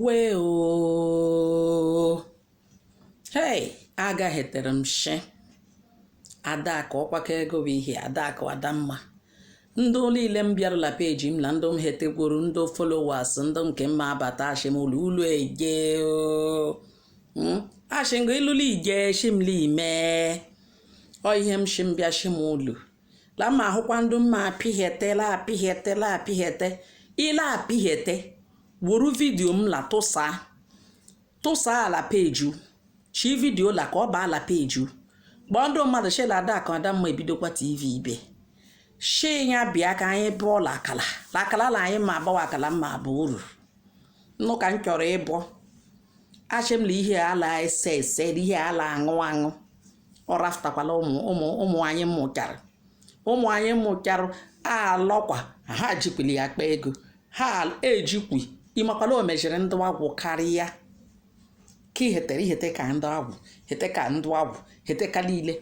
Eweo. Hey, aga hetere m shi. Adaka ọkwaka ego bụ ihe Adaka Adamma. Ndị niile m bịarụla peji m na ndị m hetekwuru ndị followers ndị nke mma abata ashim ụlọ ege ashingo ilulu ige shimli ime o ihe m shim bịa shim ụlọ la ma ahụkwa ndị mma apihete ile apihete wuru vidio m la tụsa ala peji chi vidio la ka ọ ba ala peji gbọndụ mmadụ shela Adaka Adamma ebidokwa TV ibe shi ya bịa ka anyị bụọ lakala la anyị ma agbawa akala mma bụ uru nnụ ka m chọrọ ịbụ achịmla ihe ala ese ihe ala aṅụ ọ raftakwala ụmụ anyị mụchara alọkwa ha jikwili ya akpa ego ha ejikwi ịmakwala o mejiri ndị agwụ karịa ka ihete ka ndị agwụ hete ka niile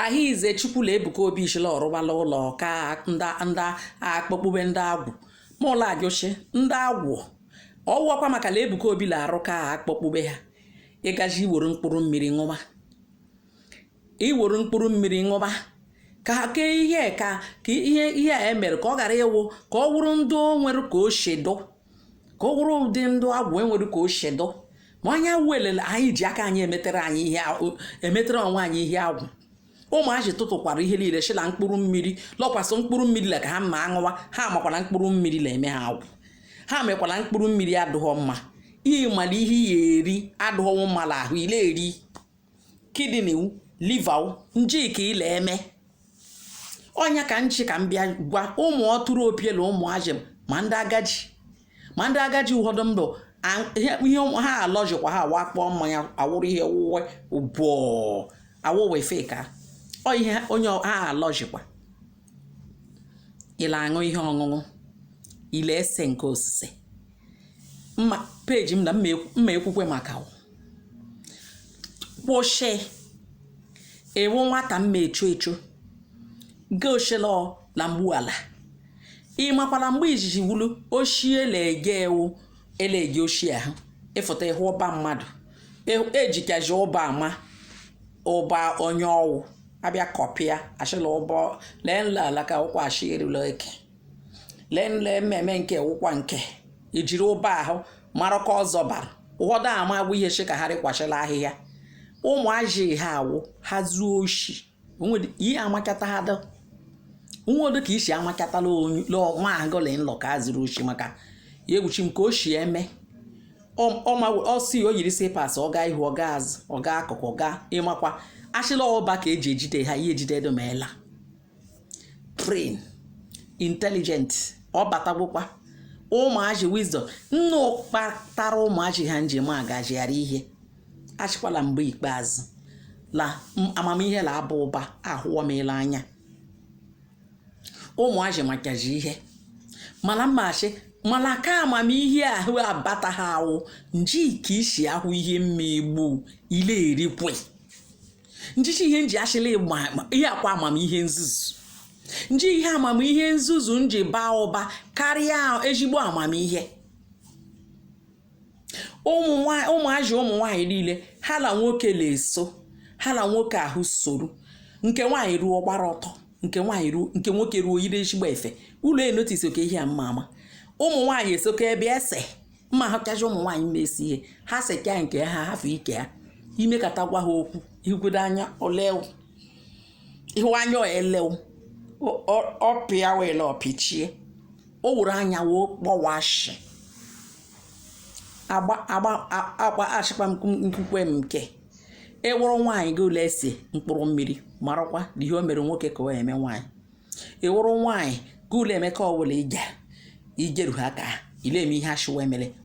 Ahize Chukwula Ebuka Obi ishila ọrụbala ụlọ ka ndị akpọkpube ndị agwụ mụla ajụshi ndị agwụ ọwụwakwa maka la Ebuka Obi la arụ ka akpọkpube ha ịgaji iwere mkpụrụ mmiri ṅụba ka ihe a emere ka ọ ghara ịwụ ka ọ wụrụ ndị nwere ka o shedo ka ọ wụrụ ụdị ndị agwụ enwere ka o shedo ma anya welele anyị ji aka anyị emetere onwe anyị ihe agwụ ụmụazị tụtụkwara ihe niile shila mkpụrụ mmiri lọkwasị mkpụrụ mmiri la ka ha ma aṅụwa ha makwana mkpụrụ mmiri la eme ha agwụ ha mekwala mkpụrụ mmiri adụghọ mma ihe mala ihe ya eri adụghọ mma la ahụ ile eri kidney liver njika ile eme ọnya ka nchi ka m bịa gwa ụmụ ọtụrụ opiela ụmụazị ma ndị agaji ụfọdụ mbụ ihe ha alọjikwa ha wakpọ mmanya awụrụ ihe wuwe ụbọ awụwe feka ihe onye ha alọjikwa ile aṅụ ihe ọṅụṅụ ile ese nke osise mma peji m na mma ekwukwe maka kwụsị ewu nwata mma echo goshelo la mgbuala ịmakwala mgbe ijiji wulu ochie elege oshie ahụ ịfụta ịhụ ụba mmadụ ejikaji ụba ama ụba onye ọwụ abịa kọpịa ashịla ụbọ lenla ka ụkwa ashirila eke lenle mmemme nke ụkwa nke ijiri ụba ahụ mara ka ọzọ bara ụfọdụ ama agwụ ihe shi ka ha rịkwachila ahịhịa ụmụazị ha awụ ha zuo oshi ihe amakata ha dị nwodo ka isi amakatala nwa agụlị nlọ ka a ziri oshi maka ya egwuchi m ka oshi eme ọsi o yiri sepas ọ gaa ihu ọ gaa azụ ọ gaa akụkụ ọ gaa ịmakwa ashịla ọba ka eji ejide ha ihe ejide domela brain intelligent ọ batagwụkwa ụmụazị wisdom nnu kpatara ụmụazị ha njem agajigharị ihe achịkwala mgbe ikpeazụ la amamihe la aba ụba ahụọmela anya ụmụazị makaji ihe mana mmachi mana ka amamihe ahụ abata ha awụ nji ka isi ahụ ihe mmegbu ile erikwe njichi ihe nji ashịla ihe akwa amamihe nzuzu nji ihe amamihe nzuzu nji baa ụba karịa ezigbo amamihe ụmụazị ụmụ nwaanyị niile ha na nwoke na-eso ha na nwoke ahụ soro nke nwaanyị ruo gbara ọtọ nke nwoke ruo yiri ezigbo efe ụlọ enotisi oke ihe a mma ama ụmụ nwaanyị esoka ebe ese mma ahụchaji ụmụ nwaanyị mesi ihe ha seka nke ha hafụ ike ha imekata gwa ha okwu igwedo anya olew ihu anya elew ọpịa wele ọpịchie o wuru anya woo kpọwashi agba achịkwa nkwukwe m nke ewụrụ nwaanyị gị ụlọ esi mkpụrụ mmiri marakwa na ihe o mere nwoke ka o eme nwaanyị ewụrụ nwaanyị gị ụlọ emeka ọwụla ijeru ha ka ile eme ihe ashiwa emele